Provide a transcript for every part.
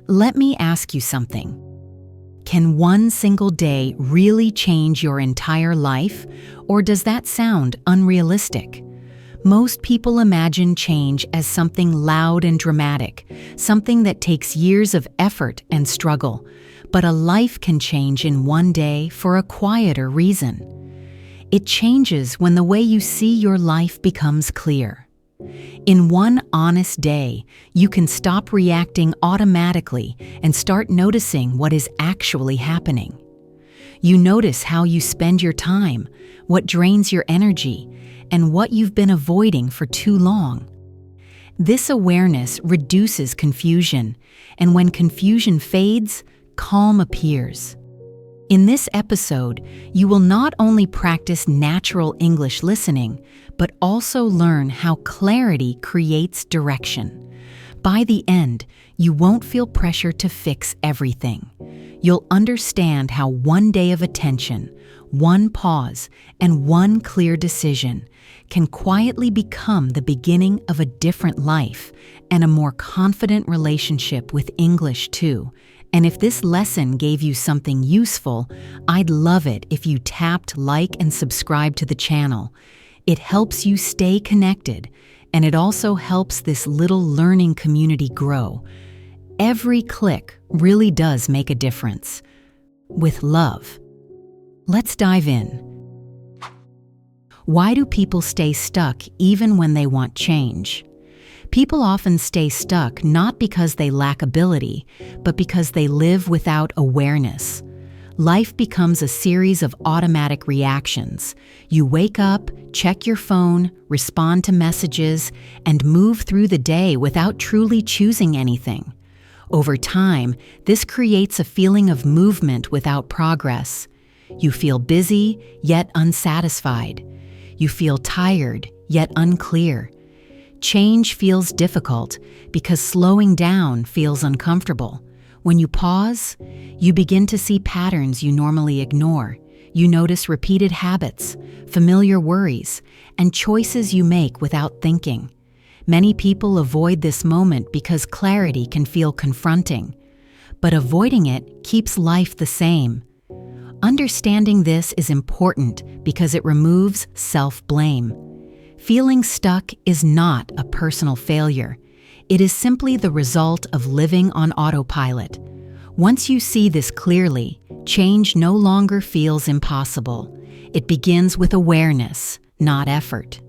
Let me ask you something. Can one single day really change your entire life, or does that sound unrealistic? Most people imagine change as something loud and dramatic, something that takes years of effort and struggle. But a life can change in one day for a quieter reason. It changes when the way you see your life becomes clear. In one honest day, you can stop reacting automatically and start noticing what is actually happening. You notice how you spend your time, what drains your energy, and what you've been avoiding for too long. This awareness reduces confusion, and when confusion fades, calm appears. In this episode, you will not only practice natural English listening, but also learn how clarity creates direction. By the end, you won't feel pressure to fix everything. You'll understand how one day of attention, one pause, and one clear decision can quietly become the beginning of a different life and a more confident relationship with English too. And if this lesson gave you something useful, I'd love it if you tapped like and subscribe to the channel. It helps you stay connected, and it also helps this little learning community grow. Every click really does make a difference. With love. Let's dive in. Why do people stay stuck even when they want change? People often stay stuck not because they lack ability, but because they live without awareness. Life becomes a series of automatic reactions. You wake up, check your phone, respond to messages, and move through the day without truly choosing anything. Over time, this creates a feeling of movement without progress. You feel busy, yet unsatisfied. You feel tired, yet unclear. Change feels difficult because slowing down feels uncomfortable. When you pause, you begin to see patterns you normally ignore. You notice repeated habits, familiar worries, and choices you make without thinking. Many people avoid this moment because clarity can feel confronting. But avoiding it keeps life the same. Understanding this is important because it removes self-blame. Feeling stuck is not a personal failure. It is simply the result of living on autopilot. Once you see this clearly, change no longer feels impossible. It begins with awareness, not effort.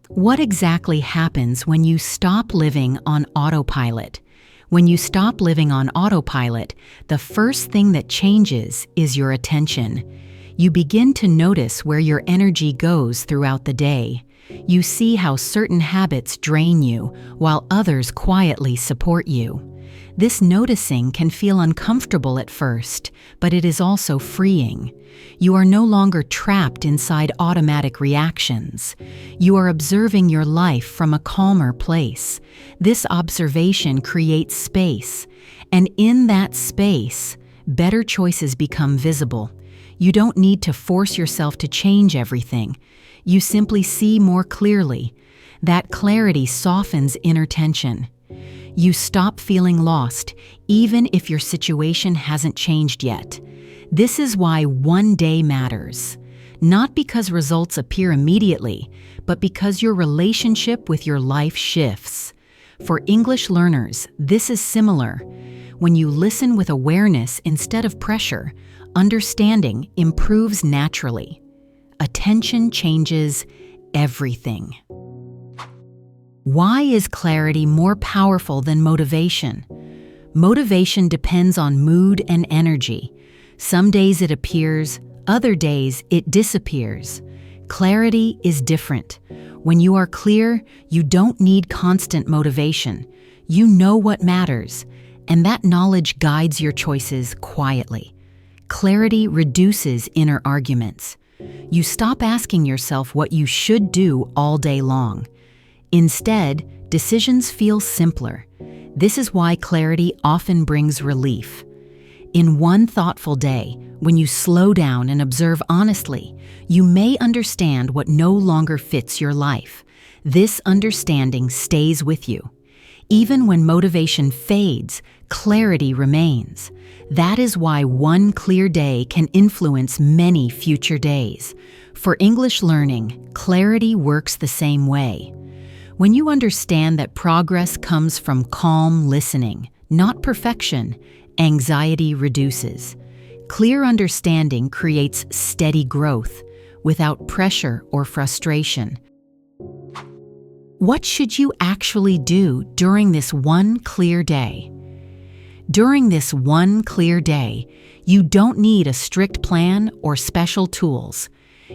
What exactly happens when you stop living on autopilot? When you stop living on autopilot, the first thing that changes is your attention. You begin to notice where your energy goes throughout the day. You see how certain habits drain you, while others quietly support you. This noticing can feel uncomfortable at first, but it is also freeing. You are no longer trapped inside automatic reactions. You are observing your life from a calmer place. This observation creates space, and in that space, better choices become visible. You don't need to force yourself to change everything. You simply see more clearly. That clarity softens inner tension. You stop feeling lost, even if your situation hasn't changed yet. This is why one day matters. Not because results appear immediately, but because your relationship with your life shifts. For English learners, this is similar. When you listen with awareness instead of pressure, understanding improves naturally. Attention changes everything. Why is clarity more powerful than motivation? Motivation depends on mood and energy. Some days it appears, other days it disappears. Clarity is different. When you are clear, you don't need constant motivation. You know what matters, and that knowledge guides your choices quietly. Clarity reduces inner arguments. You stop asking yourself what you should do all day long. Instead, decisions feel simpler. This is why clarity often brings relief. In one thoughtful day, when you slow down and observe honestly, you may understand what no longer fits your life. This understanding stays with you. Even when motivation fades, clarity remains. That is why one clear day can influence many future days. For English learning, clarity works the same way. When you understand that progress comes from calm listening, not perfection, anxiety reduces. Clear understanding creates steady growth without pressure or frustration. What should you actually do during this one clear day? During this one clear day, you don't need a strict plan or special tools.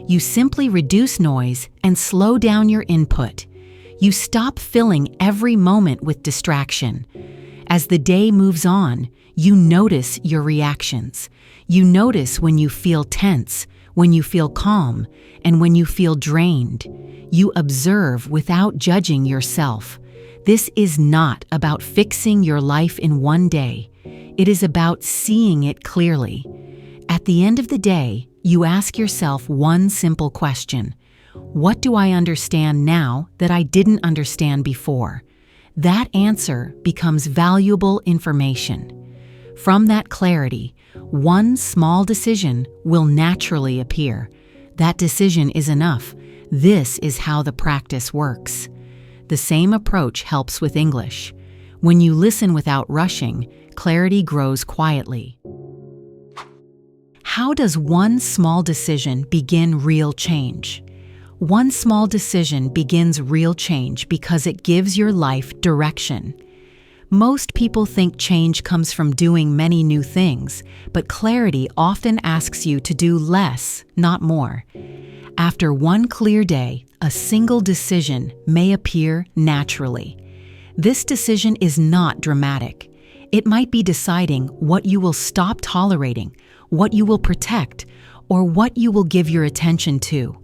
You simply reduce noise and slow down your input. You stop filling every moment with distraction. As the day moves on, you notice your reactions. You notice when you feel tense, when you feel calm, and when you feel drained. You observe without judging yourself. This is not about fixing your life in one day. It is about seeing it clearly. At the end of the day, you ask yourself one simple question. What do I understand now that I didn't understand before? That answer becomes valuable information. From that clarity, one small decision will naturally appear. That decision is enough. This is how the practice works. The same approach helps with English. When you listen without rushing, clarity grows quietly. How does one small decision begin real change? One small decision begins real change because it gives your life direction. Most people think change comes from doing many new things, but clarity often asks you to do less, not more. After one clear day, a single decision may appear naturally. This decision is not dramatic. It might be deciding what you will stop tolerating, what you will protect, or what you will give your attention to.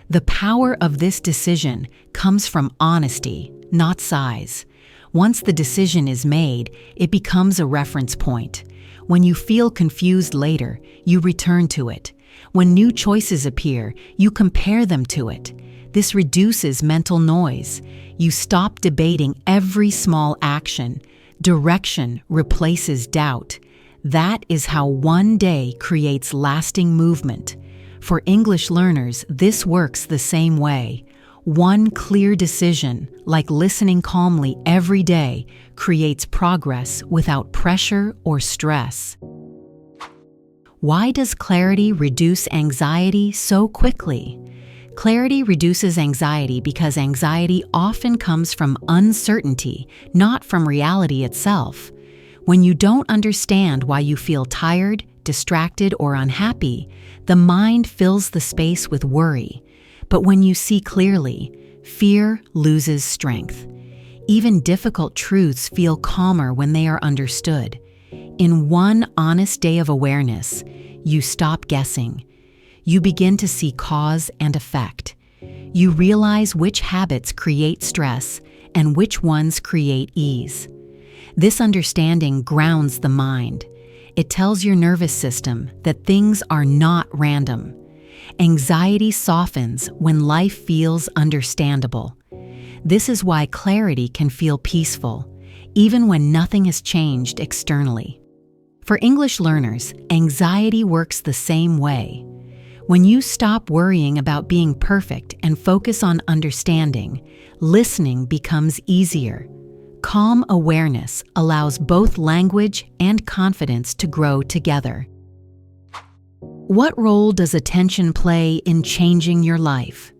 The power of this decision comes from honesty, not size. Once the decision is made, it becomes a reference point. When you feel confused later, you return to it. When new choices appear, you compare them to it. This reduces mental noise. You stop debating every small action. Direction replaces doubt. That is how one day creates lasting movement. For English learners, this works the same way. One clear decision, like listening calmly every day, creates progress without pressure or stress. Why does clarity reduce anxiety so quickly? Clarity reduces anxiety because anxiety often comes from uncertainty, not from reality itself. When you don't understand why you feel tired, distracted, or unhappy, the mind fills the space with worry. But when you see clearly, fear loses strength. Even difficult truths feel calmer when they are understood. In one honest day of awareness, you stop guessing. You begin to see cause and effect. You realize which habits create stress and which ones create ease. This understanding grounds the mind. It tells your nervous system that things are not random. Anxiety softens when life feels understandable. This is why clarity can feel peaceful, even when nothing has changed externally. For English learners, anxiety works the same way. When you stop worrying about being perfect and focus on understanding, listening becomes easier. Calm awareness allows both language and confidence to grow together. What role does attention play in changing your life?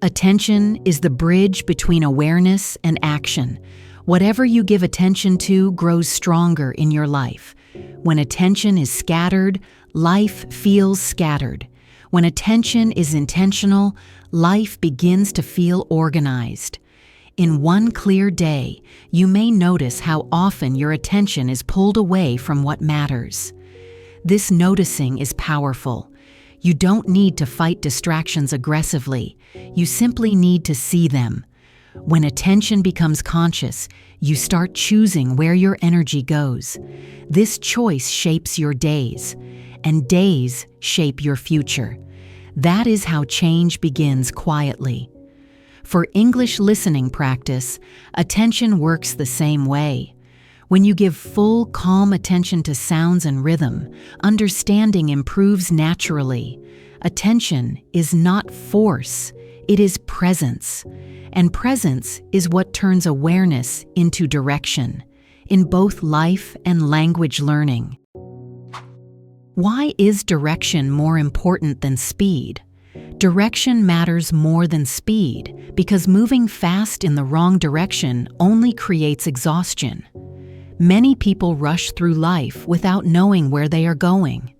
Attention is the bridge between awareness and action. Whatever you give attention to grows stronger in your life. When attention is scattered, life feels scattered. When attention is intentional, life begins to feel organized. In one clear day, you may notice how often your attention is pulled away from what matters. This noticing is powerful. You don't need to fight distractions aggressively. You simply need to see them. When attention becomes conscious, you start choosing where your energy goes. This choice shapes your days, and days shape your future. That is how change begins quietly. For English listening practice, attention works the same way. When you give full, calm attention to sounds and rhythm, understanding improves naturally. Attention is not force, it is presence. And presence is what turns awareness into direction, in both life and language learning. Why is direction more important than speed? Direction matters more than speed because moving fast in the wrong direction only creates exhaustion. Many people rush through life without knowing where they are going.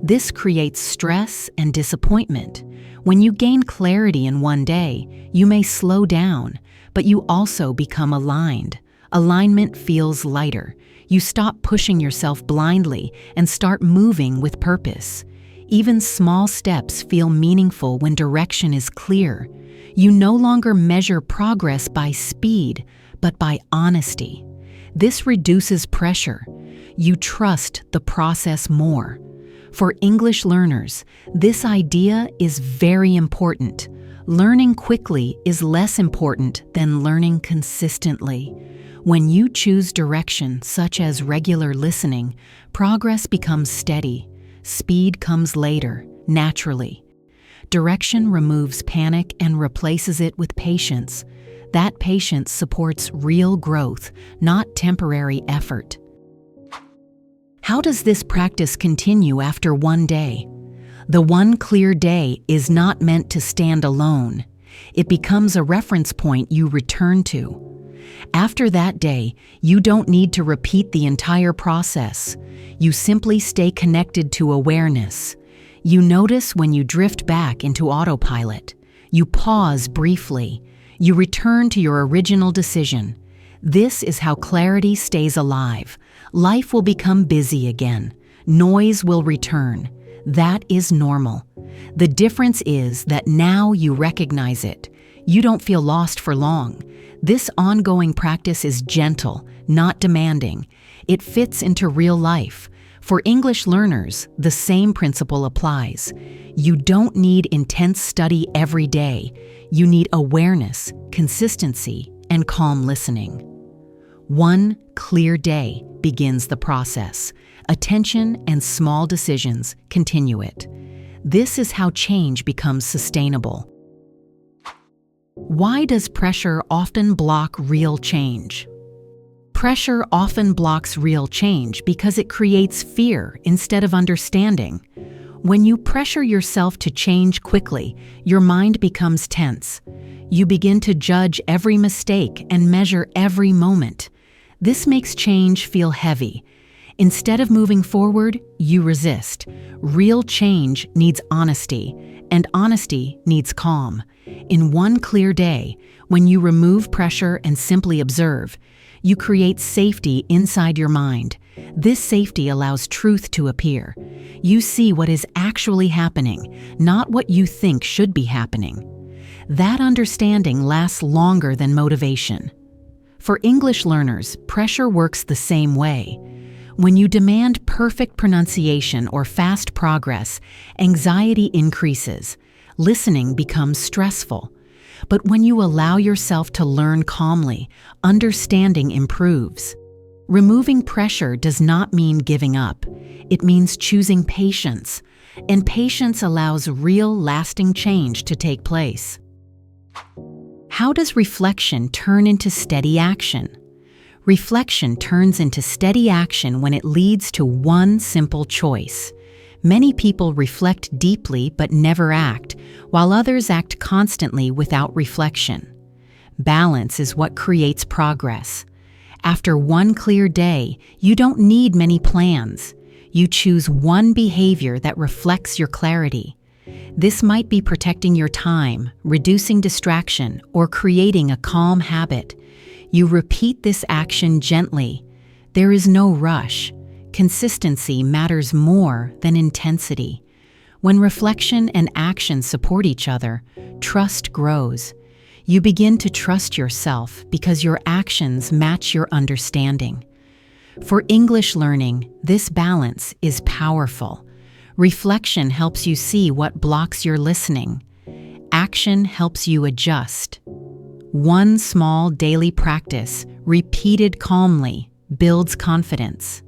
This creates stress and disappointment. When you gain clarity in one day, you may slow down, but you also become aligned. Alignment feels lighter. You stop pushing yourself blindly and start moving with purpose. Even small steps feel meaningful when direction is clear. You no longer measure progress by speed, but by honesty. This reduces pressure. You trust the process more. For English learners, this idea is very important. Learning quickly is less important than learning consistently. When you choose direction, such as regular listening, progress becomes steady. Speed comes later, naturally. Direction removes panic and replaces it with patience. That patience supports real growth, not temporary effort. How does this practice continue after one day? The one clear day is not meant to stand alone. It becomes a reference point you return to. After that day, you don't need to repeat the entire process. You simply stay connected to awareness. You notice when you drift back into autopilot. You pause briefly. You return to your original decision. This is how clarity stays alive. Life will become busy again. Noise will return. That is normal. The difference is that now you recognize it. You don't feel lost for long. This ongoing practice is gentle, not demanding. It fits into real life. For English learners, the same principle applies. You don't need intense study every day. You need awareness, consistency, and calm listening. One clear day begins the process. Attention and small decisions continue it. This is how change becomes sustainable. Why does pressure often block real change? Pressure often blocks real change because it creates fear instead of understanding. When you pressure yourself to change quickly, your mind becomes tense. You begin to judge every mistake and measure every moment. This makes change feel heavy. Instead of moving forward, you resist. Real change needs honesty, and honesty needs calm. In one clear day, when you remove pressure and simply observe, you create safety inside your mind. This safety allows truth to appear. You see what is actually happening, not what you think should be happening. That understanding lasts longer than motivation. For English learners, pressure works the same way. When you demand perfect pronunciation or fast progress, anxiety increases. Listening becomes stressful. But when you allow yourself to learn calmly, understanding improves. Removing pressure does not mean giving up. It means choosing patience. And patience allows real, lasting change to take place. How does reflection turn into steady action? Reflection turns into steady action when it leads to one simple choice. Many people reflect deeply but never act, while others act constantly without reflection. Balance is what creates progress. After one clear day, you don't need many plans. You choose one behavior that reflects your clarity. This might be protecting your time, reducing distraction, or creating a calm habit. You repeat this action gently. There is no rush. Consistency matters more than intensity. When reflection and action support each other, trust grows. You begin to trust yourself because your actions match your understanding. For English learning, this balance is powerful. Reflection helps you see what blocks your listening. action helps you adjust. One small daily practice, repeated calmly, builds confidence.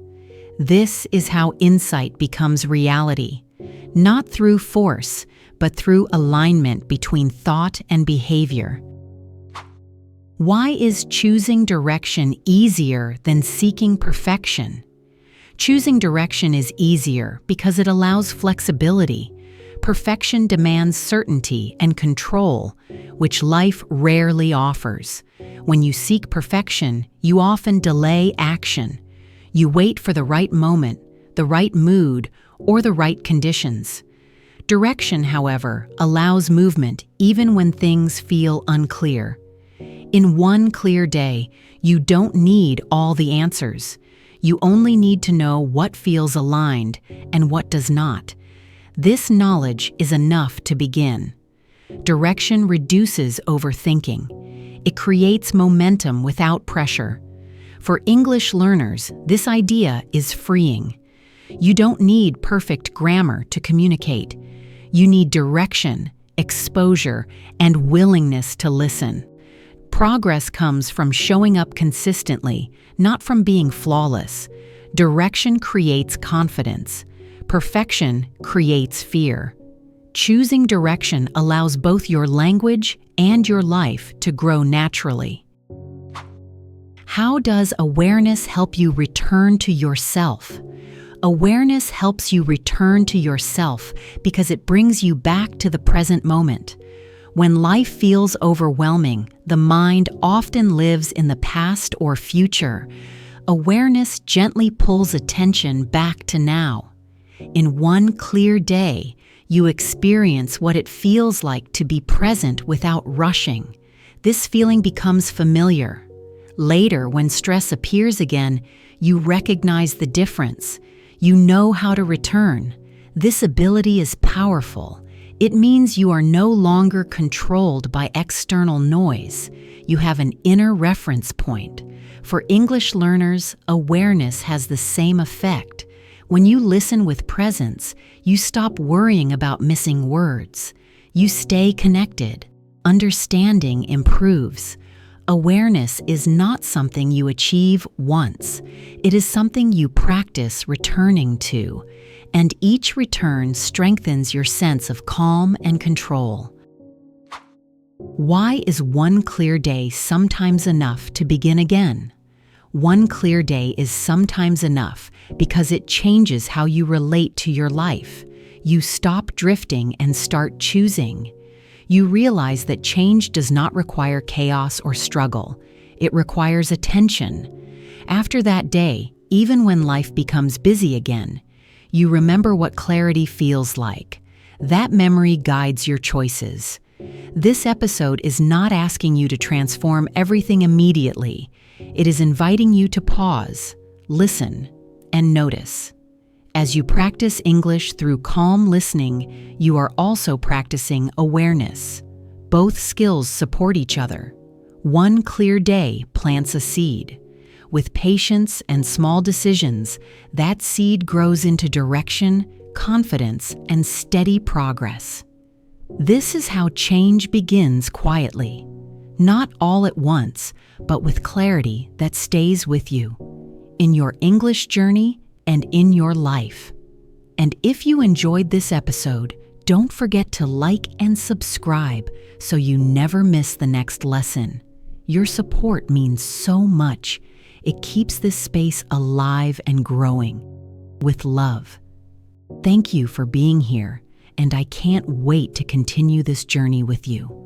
This is how insight becomes reality, not through force, but through alignment between thought and behavior. Why is choosing direction easier than seeking perfection? Choosing direction is easier because it allows flexibility. Perfection demands certainty and control, which life rarely offers. When you seek perfection, you often delay action. You wait for the right moment, the right mood, or the right conditions. Direction, however, allows movement even when things feel unclear. In one clear day, you don't need all the answers. You only need to know what feels aligned and what does not. This knowledge is enough to begin. Direction reduces overthinking. It creates momentum without pressure. For English learners, this idea is freeing. You don't need perfect grammar to communicate. You need direction, exposure, and willingness to listen. Progress comes from showing up consistently, not from being flawless. Direction creates confidence. Perfection creates fear. Choosing direction allows both your language and your life to grow naturally. How does awareness help you return to yourself? Awareness helps you return to yourself because it brings you back to the present moment. When life feels overwhelming, the mind often lives in the past or future. Awareness gently pulls attention back to now. In one clear day, you experience what it feels like to be present without rushing. This feeling becomes familiar. Later, when stress appears again, you recognize the difference. You know how to return. This ability is powerful. It means you are no longer controlled by external noise. You have an inner reference point. For English learners, awareness has the same effect. When you listen with presence, you stop worrying about missing words. You stay connected. Understanding improves. Awareness is not something you achieve once. It is something you practice returning to, and each return strengthens your sense of calm and control. Why is one clear day sometimes enough to begin again? One clear day is sometimes enough because it changes how you relate to your life. You stop drifting and start choosing. You realize that change does not require chaos or struggle. It requires attention. After that day, even when life becomes busy again, you remember what clarity feels like. That memory guides your choices. This episode is not asking you to transform everything immediately. It is inviting you to pause, listen, and notice. As you practice English through calm listening, you are also practicing awareness. Both skills support each other. One clear day plants a seed. With patience and small decisions, that seed grows into direction, confidence, and steady progress. This is how change begins quietly. Not all at once, but with clarity that stays with you, in your English journey and in your life. And if you enjoyed this episode, don't forget to like and subscribe so you never miss the next lesson. Your support means so much. It keeps this space alive and growing. With love. Thank you for being here, and I can't wait to continue this journey with you.